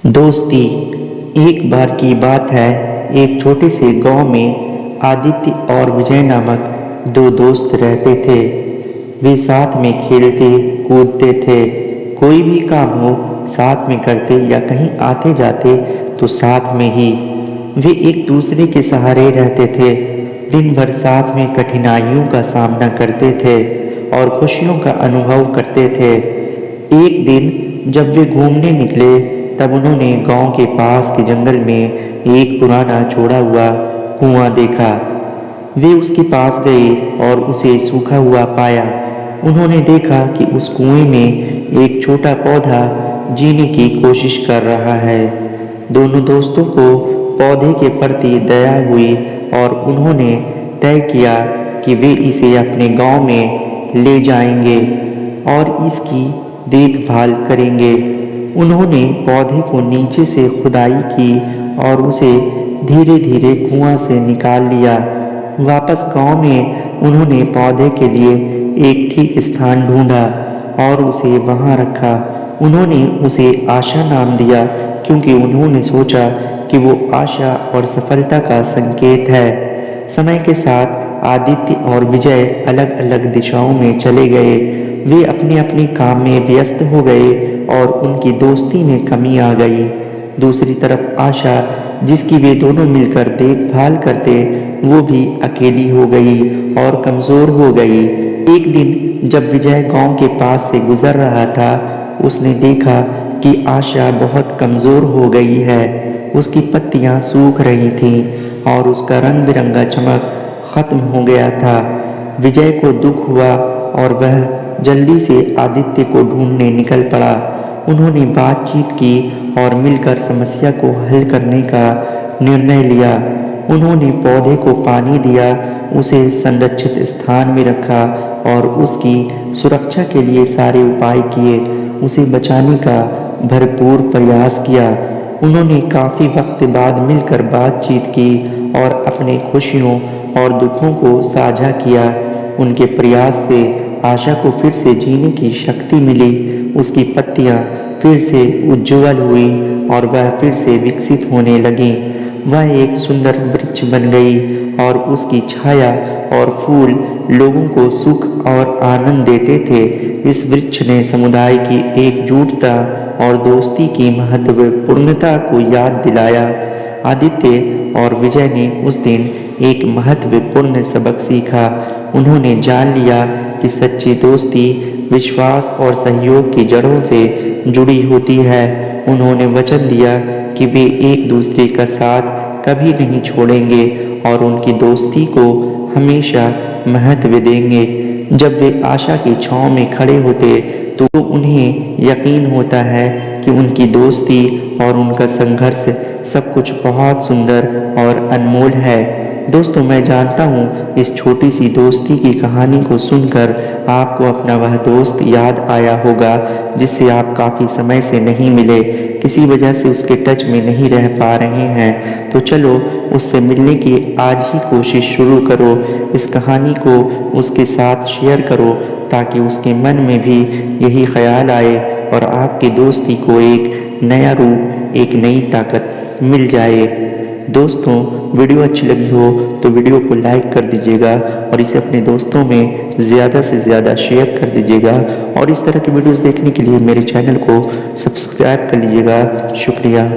दोस्ती। एक बार की बात है, एक छोटे से गांव में आदित्य और विजय नामक दो दोस्त रहते थे। वे साथ में खेलते कूदते थे, कोई भी काम हो साथ में करते या कहीं आते जाते तो साथ में ही। वे एक दूसरे के सहारे रहते थे, दिन भर साथ में कठिनाइयों का सामना करते थे और खुशियों का अनुभव करते थे। एक दिन जब वे घूमने निकले तब उन्होंने गांव के पास के जंगल में एक पुराना छोड़ा हुआ कुआं देखा। वे उसके पास गए और उसे सूखा हुआ पाया। उन्होंने देखा कि उस कुएं में एक छोटा पौधा जीने की कोशिश कर रहा है। दोनों दोस्तों को पौधे के प्रति दया हुई और उन्होंने तय किया कि वे इसे अपने गांव में ले जाएंगे और इसकी देखभाल करेंगे। उन्होंने पौधे को नीचे से खुदाई की और उसे धीरे धीरे कुआं से निकाल लिया। वापस गांव में उन्होंने पौधे के लिए एक ठीक स्थान ढूंढा और उसे वहां रखा। उन्होंने उसे आशा नाम दिया क्योंकि उन्होंने सोचा कि वो आशा और सफलता का संकेत है। समय के साथ आदित्य और विजय अलग अलग दिशाओं में चले गए। वे अपने अपने काम में व्यस्त हो गए और उनकी दोस्ती में कमी आ गई। दूसरी तरफ आशा, जिसकी वे दोनों मिलकर देखभाल करते, वो भी अकेली हो गई और कमज़ोर हो गई। एक दिन जब विजय गांव के पास से गुजर रहा था, उसने देखा कि आशा बहुत कमज़ोर हो गई है। उसकी पत्तियां सूख रही थीं और उसका रंग बिरंगा चमक खत्म हो गया था। विजय को दुख हुआ और वह जल्दी से आदित्य को ढूंढने निकल पड़ा। उन्होंने बातचीत की और मिलकर समस्या को हल करने का निर्णय लिया। उन्होंने पौधे को पानी दिया, उसे संरक्षित स्थान में रखा और उसकी सुरक्षा के लिए सारे उपाय किए। उसे बचाने का भरपूर प्रयास किया। उन्होंने काफ़ी वक्त बाद मिलकर बातचीत की और अपने खुशियों और दुखों को साझा किया। उनके प्रयास से आशा को फिर से जीने की शक्ति मिली। उसकी पत्तियां फिर से उज्ज्वल हुई और वह फिर से विकसित होने लगी। वह एक सुंदर वृक्ष बन गई और उसकी छाया और फूल लोगों को सुख और आनंद देते थे। इस वृक्ष ने समुदाय की एकजुटता और दोस्ती की महत्वपूर्णता को याद दिलाया। आदित्य और विजय ने उस दिन एक महत्वपूर्ण सबक सीखा। उन्होंने जान लिया कि सच्ची दोस्ती विश्वास और सहयोग की जड़ों से जुड़ी होती है। उन्होंने वचन दिया कि वे एक दूसरे का साथ कभी नहीं छोड़ेंगे और उनकी दोस्ती को हमेशा महत्व देंगे। जब वे आशा की छांव में खड़े होते तो उन्हें यकीन होता है कि उनकी दोस्ती और उनका संघर्ष सब कुछ बहुत सुंदर और अनमोल है। दोस्तों, मैं जानता हूँ इस छोटी सी दोस्ती की कहानी को सुनकर आपको अपना वह दोस्त याद आया होगा जिससे आप काफ़ी समय से नहीं मिले, किसी वजह से उसके टच में नहीं रह पा रहे हैं। तो चलो उससे मिलने की आज ही कोशिश शुरू करो। इस कहानी को उसके साथ शेयर करो ताकि उसके मन में भी यही ख्याल आए और आपकी दोस्ती को एक नया रूप, एक नई ताकत मिल जाए। दोस्तों, वीडियो अच्छी लगी हो तो वीडियो को लाइक कर दीजिएगा और इसे अपने दोस्तों में ज़्यादा से ज़्यादा शेयर कर दीजिएगा और इस तरह की वीडियोस देखने के लिए मेरे चैनल को सब्सक्राइब कर लीजिएगा। शुक्रिया।